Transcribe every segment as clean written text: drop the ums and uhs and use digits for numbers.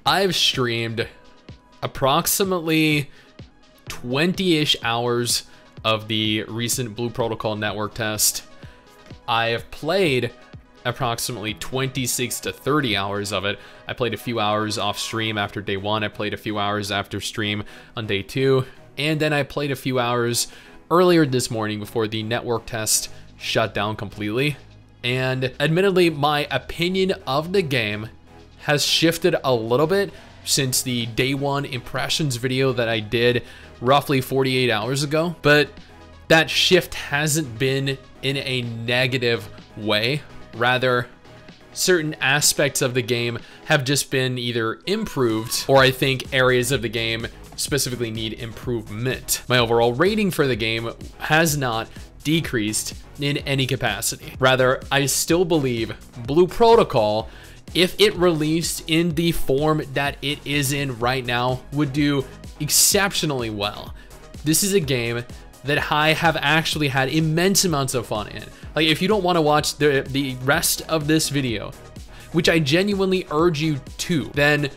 I've streamed approximately 20-ish hours of the recent Blue Protocol network test. I have played approximately 26 to 30 hours of it. I played a few hours off stream after day 1. I played a few hours after stream on day 2. And then I played a few hours earlier this morning before the network test shut down completely. And admittedly, my opinion of the game has shifted a little bit since the day 1 impressions video that I did roughly 48 hours ago. But that shift hasn't been in a negative way. Rather, certain aspects of the game have just been either improved, or I think areas of the game specifically need improvement. My overall rating for the game has not decreased in any capacity. Rather, I still believe Blue Protocol, if it released in the form that it is in right now, would do exceptionally well. This is a game that I have actually had immense amounts of fun in. Like, if you don't want to watch the rest of this video, which I genuinely urge you to, then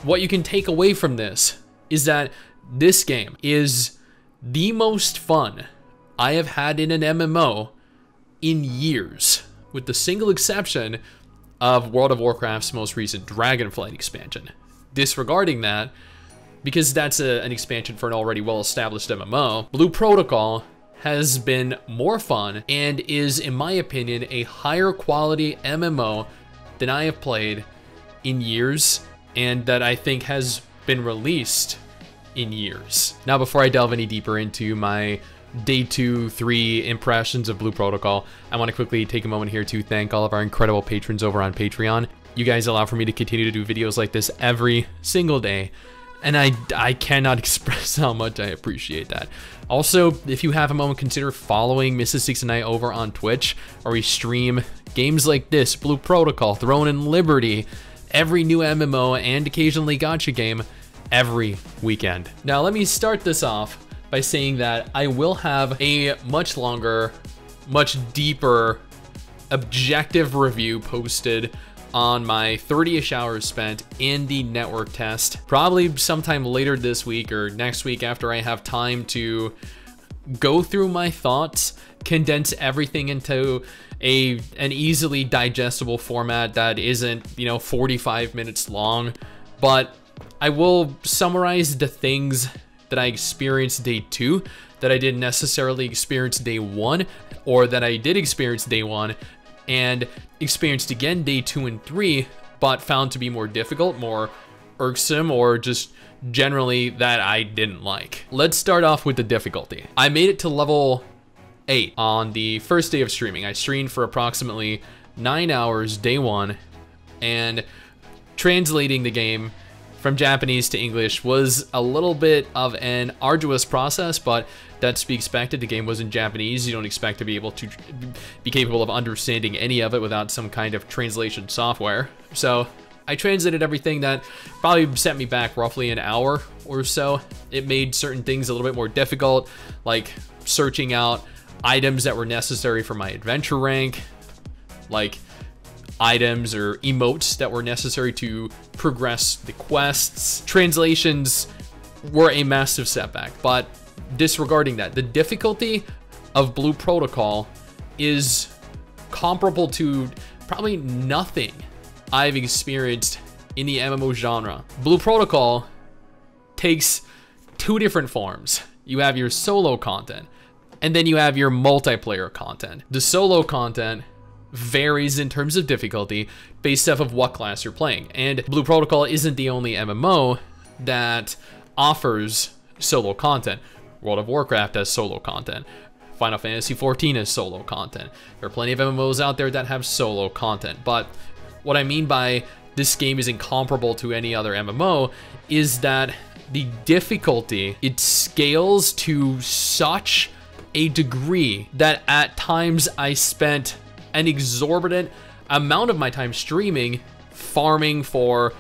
what you can take away from this is that this game is the most fun I have had in an MMO in years, with the single exception of World of Warcraft's most recent Dragonflight expansion. Disregarding that, because that's an expansion for an already well-established MMO, Blue Protocol has been more fun and is, in my opinion, a higher quality MMO than I have played in years, and that I think has been released in years. Now, before I delve any deeper into my day 2, 3 impressions of Blue Protocol, I want to quickly take a moment here to thank all of our incredible patrons over on Patreon. You guys allow for me to continue to do videos like this every single day, and I cannot express how much I appreciate that. Also, if you have a moment, consider following MRSSSTIX and I over on Twitch, where we stream games like this, Blue Protocol, Throne and Liberty, every new MMO, and occasionally gacha game every weekend. Now, let me start this off by saying that I will have a much longer, much deeper, objective review posted on my 30-ish hours spent in the network test, probably sometime later this week or next week, after I have time to go through my thoughts, condense everything into an easily digestible format that isn't, 45 minutes long. But I will summarize the things that I experienced day 2 that I didn't necessarily experience day 1, or that I did experience day 1 and experienced again day 2 and 3, but found to be more difficult, more irksome, or just generally that I didn't like. Let's start off with the difficulty. I made it to level 8 on the first day of streaming. I streamed for approximately 9 hours day 1, and translating the game from Japanese to English was a little bit of an arduous process, but that's to be expected. The game was in Japanese. You don't expect to be able to be capable of understanding any of it without some kind of translation software. So I translated everything. That probably set me back roughly an hour or so. It made certain things a little bit more difficult, like searching out items that were necessary for my adventure rank, like items or emotes that were necessary to progress the quests. Translations were a massive setback, but disregarding that, the difficulty of Blue Protocol is comparable to probably nothing I've experienced in the MMO genre. Blue Protocol takes 2 different forms. You have your solo content, and then you have your multiplayer content. The solo content varies in terms of difficulty based off of what class you're playing, and Blue Protocol isn't the only MMO that offers solo content. World of Warcraft has solo content. Final Fantasy XIV has solo content. There are plenty of MMOs out there that have solo content, but what I mean by this game is incomparable to any other MMO is that the difficulty, it scales to such a degree that at times I spent an exorbitant amount of my time streaming, farming for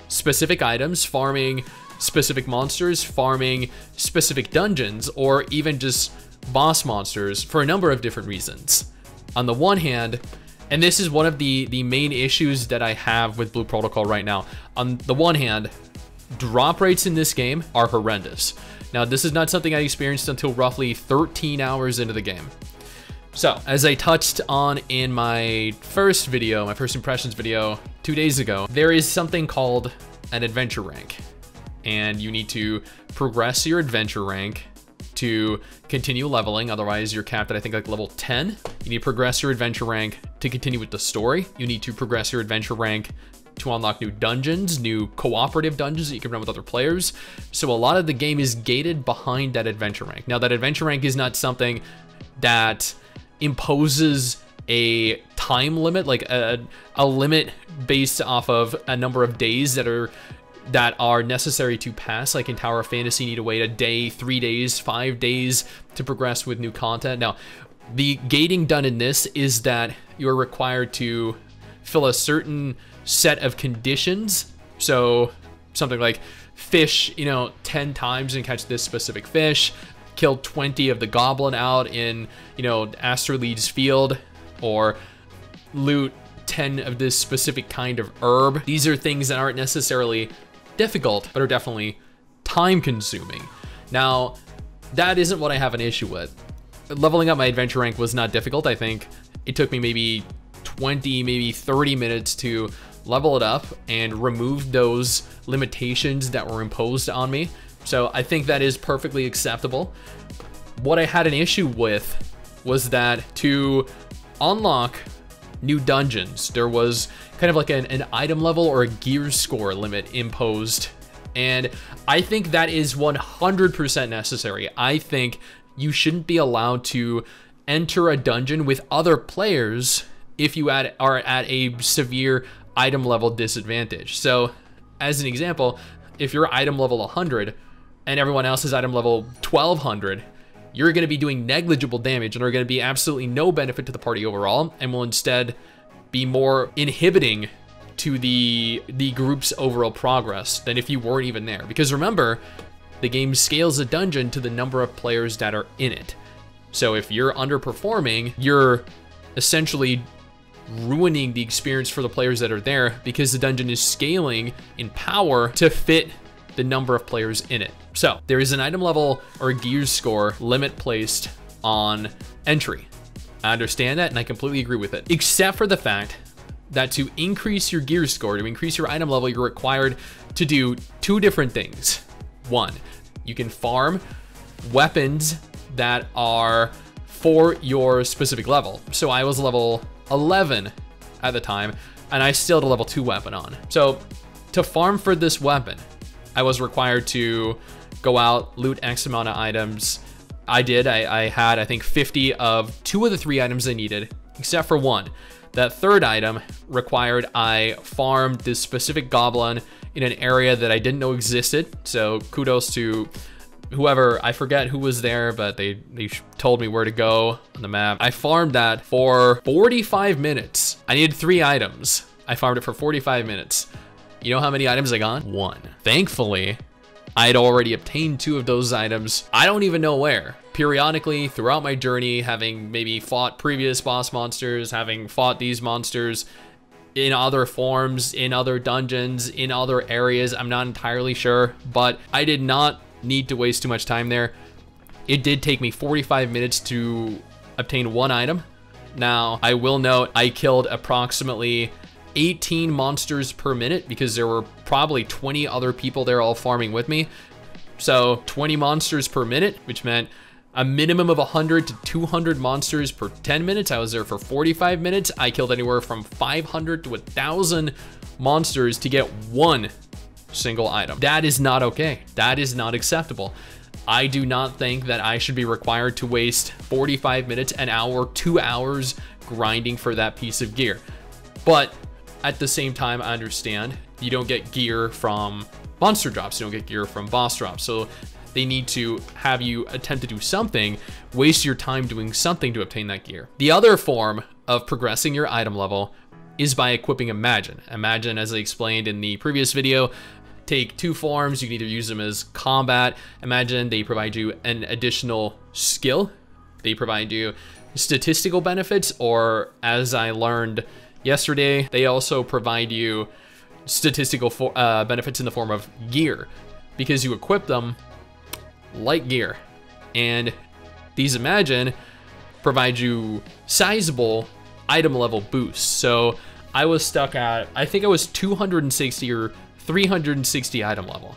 specific items, farming specific monsters, farming specific dungeons, or even just boss monsters for a number of different reasons. On the one hand, And this is one of the main issues that I have with Blue Protocol right now. On the one hand, drop rates in this game are horrendous. Now, this is not something I experienced until roughly 13 hours into the game. So, as I touched on in my first video, my first impressions video 2 days ago, there is something called an adventure rank. And you need to progress your adventure rank to continue leveling, otherwise you're capped at I think like level 10. You need to progress your adventure rank to continue with the story. You need to progress your adventure rank to unlock new dungeons, new cooperative dungeons that you can run with other players. So a lot of the game is gated behind that adventure rank. Now that adventure rank is not something that imposes a time limit, like a limit based off of a number of days that are necessary to pass. Like in Tower of Fantasy, you need to wait a day, 3 days, 5 days to progress with new content. Now, the gating done in this is that you're required to fill a certain set of conditions. So something like fish, 10 times and catch this specific fish, kill 20 of the goblin out in, Astrolabe's field, or loot 10 of this specific kind of herb. These are things that aren't necessarily difficult, but are definitely time consuming. Now, that isn't what I have an issue with. Leveling up my adventure rank was not difficult. I think it took me maybe 20, maybe 30 minutes to level it up and remove those limitations that were imposed on me. So I think that is perfectly acceptable. What I had an issue with was that to unlock new dungeons, there was kind of like an item level or a gear score limit imposed. And I think that is 100% necessary. I think you shouldn't be allowed to enter a dungeon with other players if you are at a severe item level disadvantage. So as an example, if you're item level 100 and everyone else is item level 1200, you're going to be doing negligible damage and are going to be absolutely no benefit to the party overall, and will instead be more inhibiting to the group's overall progress than if you weren't even there. Because remember, the game scales a dungeon to the number of players that are in it. So if you're underperforming, you're essentially ruining the experience for the players that are there, because the dungeon is scaling in power to fit the number of players in it. So there is an item level or gear score limit placed on entry. I understand that and I completely agree with it, except for the fact that to increase your gear score, to increase your item level, you're required to do two different things. One, you can farm weapons that are for your specific level. So I was level 11 at the time, and I still had a level 2 weapon on. So to farm for this weapon, I was required to go out, loot X amount of items. I did. I had, I think, 50 of 2 of the 3 items I needed, except for one. That third item required I farmed this specific goblin in an area that I didn't know existed. So kudos to whoever, I forget who was there, but they told me where to go on the map. I farmed that for 45 minutes. I needed 3 items. I farmed it for 45 minutes. You know how many items I got? 1. Thankfully, I had already obtained 2 of those items. I don't even know where. Periodically throughout my journey, having maybe fought previous boss monsters, having fought these monsters in other forms, in other dungeons, in other areas, I'm not entirely sure, but I did not need to waste too much time there. It did take me 45 minutes to obtain 1 item. Now, I will note I killed approximately 18 monsters per minute because there were probably 20 other people there all farming with me. So 20 monsters per minute, which meant a minimum of 100 to 200 monsters per 10 minutes. I was there for 45 minutes. I killed anywhere from 500 to 1,000 monsters to get 1 single item. That is not okay. That is not acceptable. I do not think that I should be required to waste 45 minutes, an hour, 2 hours grinding for that piece of gear. But at the same time, I understand you don't get gear from monster drops. You don't get gear from boss drops. So they need to have you attempt to do something, waste your time doing something to obtain that gear. The other form of progressing your item level is by equipping Imagine. Imagine, as I explained in the previous video, take 2 forms. You can either use them as combat. Imagine they provide you an additional skill. They provide you statistical benefits, or as I learned yesterday, they also provide you statistical benefits in the form of gear, because you equip them like gear. And these Imagine provide you sizable item level boosts. So I was stuck at, I think I was 260 or 360 item level,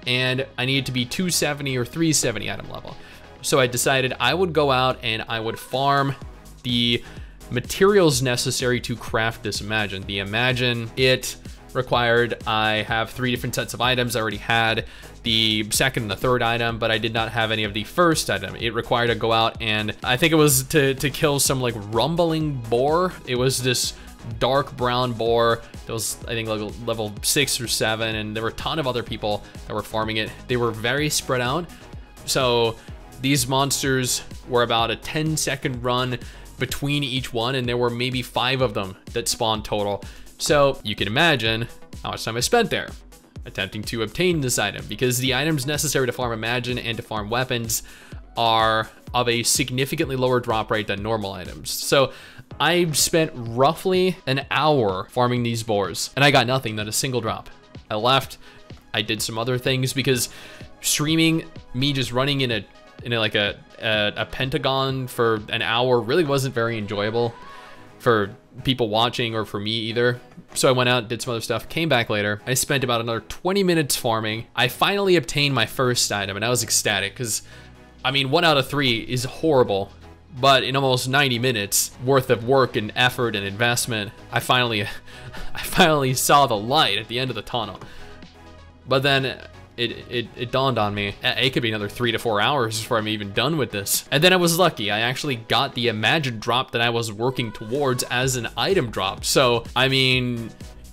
and I needed to be 270 or 370 item level. So I decided I would go out and I would farm the materials necessary to craft this Imagine. The Imagine, it required I have 3 different sets of items. I already had the second and the third item, but I did not have any of the first item. It required to go out and I think it was to kill some like rumbling boar. It was this dark brown boar that was, I think, level 6 or 7, and there were a ton of other people that were farming it. They were very spread out. So these monsters were about a 10-second run between each one, and there were maybe 5 of them that spawned total. So you can imagine how much time I spent there attempting to obtain this item, because the items necessary to farm Imagine and to farm weapons are of a significantly lower drop rate than normal items. So I spent roughly an hour farming these boars, and I got nothing, not a single drop. I left. I did some other things, because streaming me just running in a pentagon for an hour really wasn't very enjoyable for people watching or for me either. So I went out, did some other stuff, came back later. I spent about another 20 minutes farming. I finally obtained my first item, and I was ecstatic, because I mean, 1 out of 3 is horrible, but in almost 90 minutes worth of work and effort and investment, I finally saw the light at the end of the tunnel. But then it dawned on me, it could be another 3 to 4 hours before I'm even done with this. And then I was lucky. I actually got the Imagine drop that I was working towards as an item drop. So, I mean,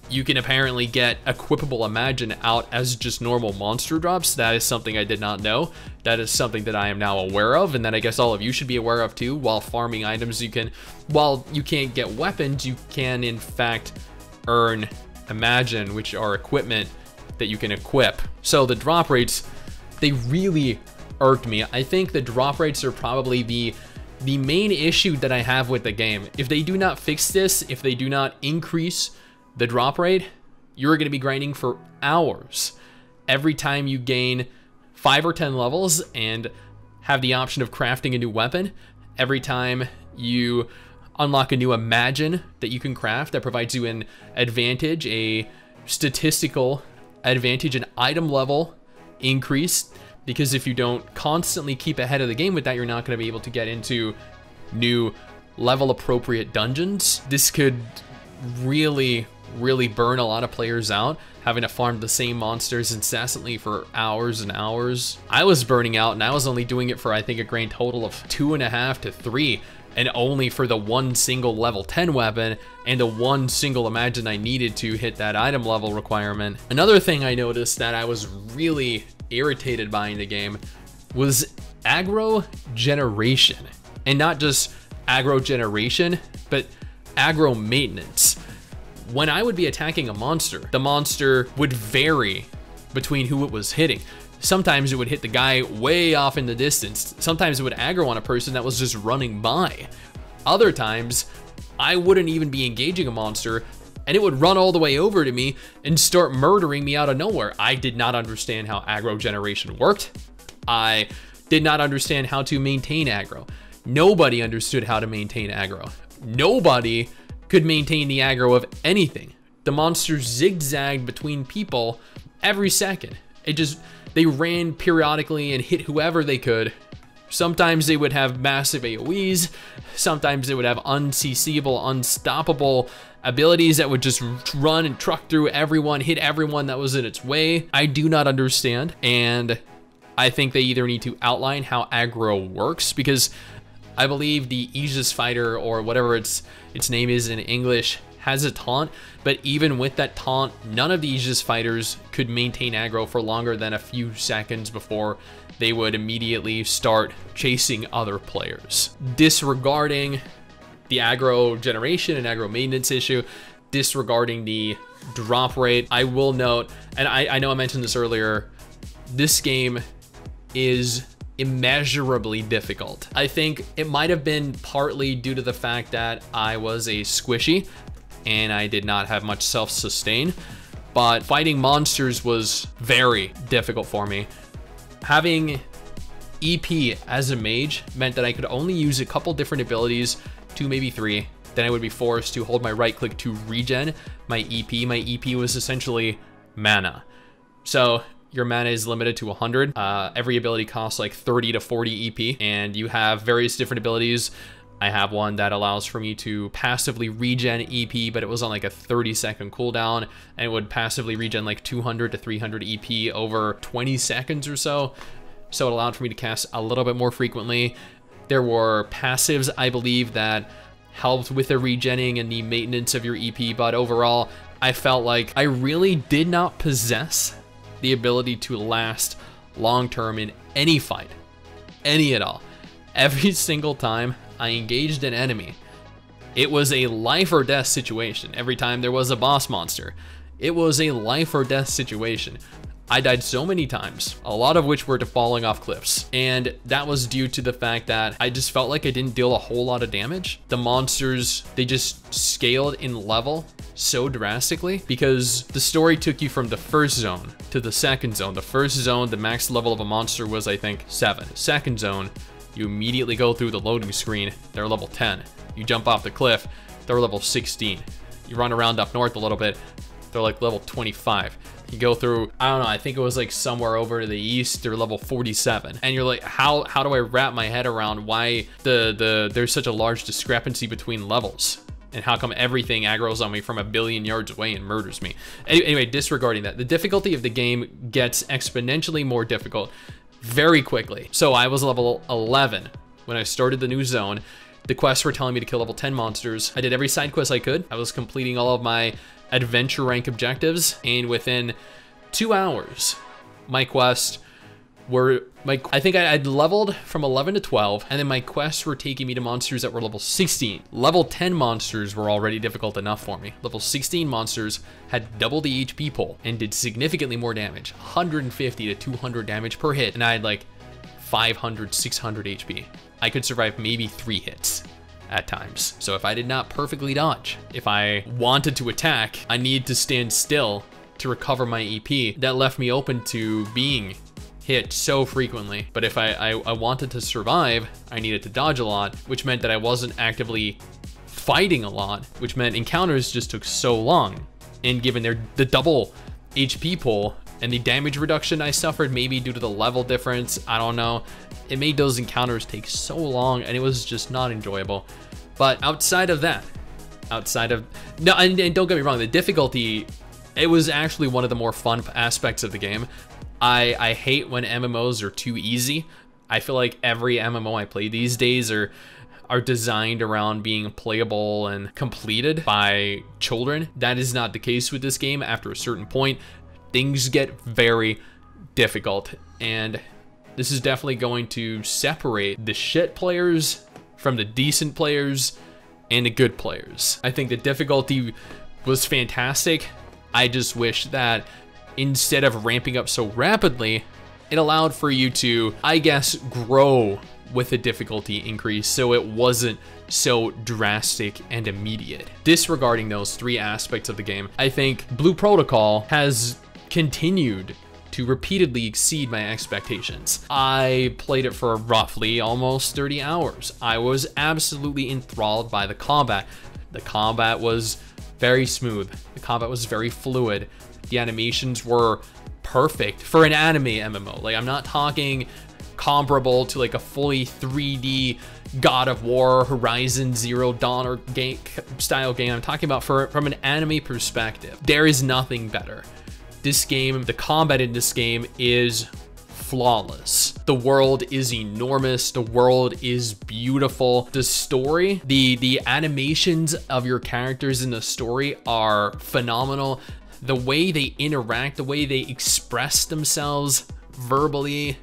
you can apparently get equipable Imagine out as just normal monster drops. That is something I did not know. That is something that I am now aware of, and that I guess all of you should be aware of too. While farming items, while you can't get weapons, you can in fact earn Imagine, which are equipment that you can equip. So the drop rates, they really irked me. I think the drop rates are probably the main issue that I have with the game. If they do not fix this, if they do not increase the drop rate, you're going to be grinding for hours every time you gain 5 or 10 levels and have the option of crafting a new weapon. Every time you unlock a new Imagine that you can craft that provides you an advantage, a statistical advantage, an item level increase, because if you don't constantly keep ahead of the game with that, you're not going to be able to get into new level appropriate dungeons. This could really burn a lot of players out, having to farm the same monsters incessantly for hours and hours. I was burning out, and I was only doing it for, I think, a grand total of 2.5 to 3, and only for the 1 single level 10 weapon and the 1 single Imagine I needed to hit that item level requirement. Another thing I noticed that I was really irritated by in the game was aggro generation. And not just aggro generation, but aggro maintenance. When I would be attacking a monster, the monster would vary between who it was hitting. Sometimes it would hit the guy way off in the distance. Sometimes it would aggro on a person that was just running by. Other times, I wouldn't even be engaging a monster, and it would run all the way over to me and start murdering me out of nowhere. I did not understand how aggro generation worked. I did not understand how to maintain aggro. Nobody understood how to maintain aggro. Nobody could maintain the aggro of anything. The monsters zigzagged between people every second. They ran periodically and hit whoever they could. Sometimes they would have massive AoEs. Sometimes they would have unCCable, unstoppable abilities that would just run and truck through everyone, hit everyone that was in its way. I do not understand, and I think they either need to outline how aggro works, because I believe the Aegis fighter, or whatever its name is in English, has a taunt, but even with that taunt, none of the Aegis fighters could maintain aggro for longer than a few seconds before they would immediately start chasing other players. Disregarding the aggro generation and aggro maintenance issue, disregarding the drop rate, I will note, and I know I mentioned this earlier, this game is immeasurably difficult. I think it might have been partly due to the fact that I was a squishy and I did not have much self-sustain, but fighting monsters was very difficult for me. Having EP as a mage meant that I could only use a couple different abilities, 2, maybe 3. Then I would be forced to hold my right click to regen my EP. My EP was essentially mana. So your mana is limited to 100. Every ability costs like 30 to 40 EP, and you have various different abilities. I have one that allows for me to passively regen EP, but it was on like a 30-second cooldown, and it would passively regen like 200 to 300 EP over 20 seconds or so. So it allowed for me to cast a little bit more frequently. There were passives, I believe, that helped with the regenning and the maintenance of your EP, but overall, I felt like I really did not possess the ability to last long-term in any fight, any at all. Every single time I engaged an enemy, it was a life or death situation. Every time there was a boss monster, it was a life or death situation. I died so many times, a lot of which were to falling off cliffs. And that was due to the fact that I just felt like I didn't deal a whole lot of damage. The monsters, they just scaled in level so drastically because the story took you from the first zone to the second zone. The first zone, the max level of a monster was, I think, 7. Second zone, you immediately go through the loading screen. They're level 10. You jump off the cliff, they're level 16. You run around up north a little bit, they're like level 25. You go through, I don't know, I think it was like somewhere over to the east, they're level 47. And you're like, how do I wrap my head around why there's such a large discrepancy between levels? And how come everything aggroes on me from a billion yards away and murders me? Anyway, disregarding that, the difficulty of the game gets exponentially more difficult very quickly. So I was level 11 when I started the new zone. The quests were telling me to kill level 10 monsters. I did every side quest I could. I was completing all of my adventure rank objectives, and within 2 hours, my quests were, I think I'd leveled from 11 to 12, and then my quests were taking me to monsters that were level 16. Level 10 monsters were already difficult enough for me. Level 16 monsters had double the HP pool and did significantly more damage, 150 to 200 damage per hit, and I had like 500, 600 HP. I could survive maybe 3 hits at times. So if I did not perfectly dodge, if I wanted to attack, I needed to stand still to recover my EP. That left me open to being hit so frequently. But if I wanted to survive, I needed to dodge a lot, which meant that I wasn't actively fighting a lot, which meant encounters just took so long. And given the double HP pool and the damage reduction I suffered, maybe due to the level difference, I don't know, it made those encounters take so long, and it was just not enjoyable. But outside of that, no, and don't get me wrong, the difficulty, it was actually one of the more fun aspects of the game. I hate when MMOs are too easy. I feel like every MMO I play these days are designed around being playable and completed by children. That is not the case with this game. After a certain point, things get very difficult, and this is definitely going to separate the shit players from the decent players and the good players. I think the difficulty was fantastic. I just wish that instead of ramping up so rapidly, it allowed for you to, I guess, grow with the difficulty increase so it wasn't so drastic and immediate. Disregarding those 3 aspects of the game, I think Blue Protocol has continued to repeatedly exceed my expectations. I played it for roughly almost 30 hours. I was absolutely enthralled by the combat. The combat was very smooth. The combat was very fluid. The animations were perfect for an anime MMO. Like, I'm not talking comparable to like a fully 3D God of War, Horizon Zero Dawn or style game. I'm talking about from an anime perspective. There is nothing better. This game, the combat in this game is flawless. The world is enormous. The world is beautiful. The story, the animations of your characters in the story are phenomenal. The way they interact, the way they express themselves verbally,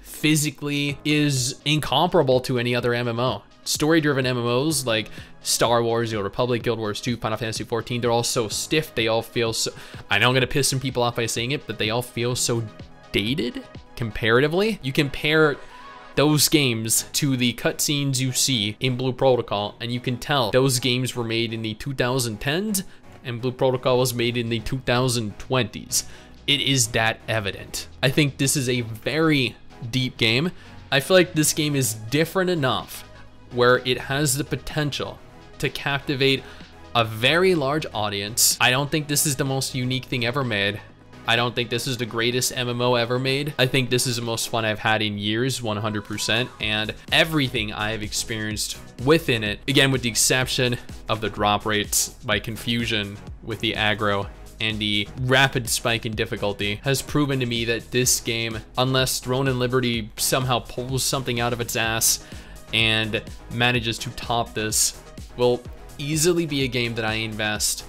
physically, is incomparable to any other MMO. Story-driven MMOs like Star Wars, The Old Republic, Guild Wars 2, Final Fantasy 14, they're all so stiff, they all feel so, I know I'm gonna piss some people off by saying it, but they all feel so dated comparatively. You compare those games to the cutscenes you see in Blue Protocol, and you can tell those games were made in the 2010s and Blue Protocol was made in the 2020s. It is that evident. I think this is a very deep game. I feel like this game is different enough where it has the potential to captivate a very large audience. I don't think this is the most unique thing ever made. I don't think this is the greatest MMO ever made. I think this is the most fun I've had in years, 100%, and everything I've experienced within it, again, with the exception of the drop rates by confusion with the aggro and the rapid spike in difficulty, has proven to me that this game, unless Throne and Liberty somehow pulls something out of its ass and manages to top this, will easily be a game that I invest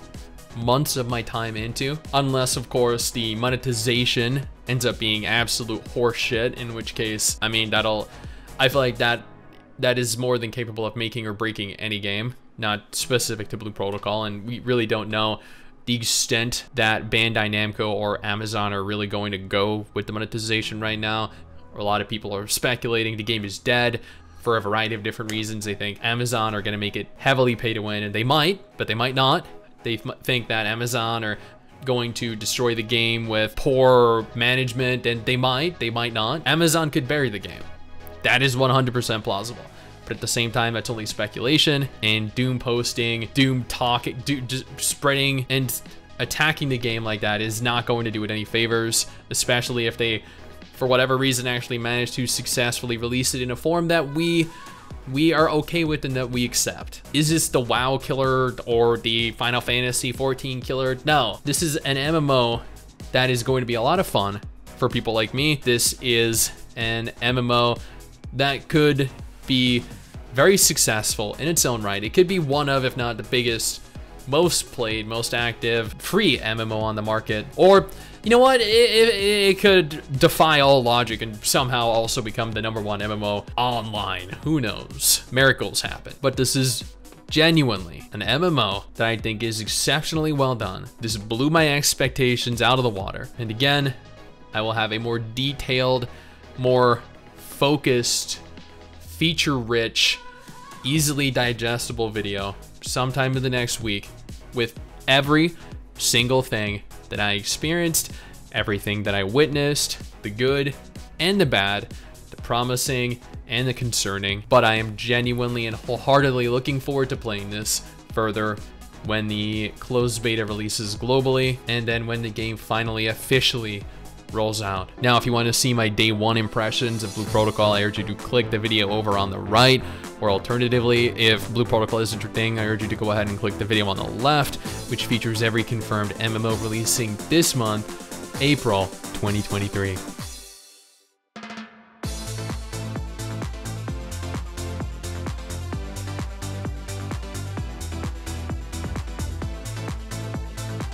months of my time into, unless of course the monetization ends up being absolute horseshit, in which case, I mean, I feel like that is more than capable of making or breaking any game, not specific to Blue Protocol, and we really don't know the extent that Bandai Namco or Amazon are really going to go with the monetization right now. A lot of people are speculating the game is dead for a variety of different reasons. They think Amazon are going to make it heavily pay to win, and they might, but they might not. They think that Amazon are going to destroy the game with poor management, and they might not. Amazon could bury the game. That is 100% plausible. But at the same time, that's only speculation, and Doom posting, Doom talking, just spreading and attacking the game like that is not going to do it any favors, especially if they, for whatever reason, actually manage to successfully release it in a form that we are okay with and that we accept. Is this the WoW killer or the Final Fantasy 14 killer? No, this is an MMO that is going to be a lot of fun for people like me. This is an MMO that could be very successful in its own right. It could be one of, if not the biggest, most played, most active free MMO on the market. Or, you know what, it could defy all logic and somehow also become the #1 MMO online. Who knows? Miracles happen. But this is genuinely an MMO that I think is exceptionally well done. This blew my expectations out of the water. And again, I will have a more detailed, more focused, feature-rich, easily digestible video sometime in the next week with every single thing that I experienced, everything that I witnessed, the good and the bad, the promising and the concerning. But I am genuinely and wholeheartedly looking forward to playing this further when the closed beta releases globally, and then when the game finally officially rolls out. Now, if you want to see my day one impressions of Blue Protocol, I urge you to click the video over on the right, or alternatively, if Blue Protocol isn't your thing, I urge you to go ahead and click the video on the left, which features every confirmed MMO releasing this month, April 2023.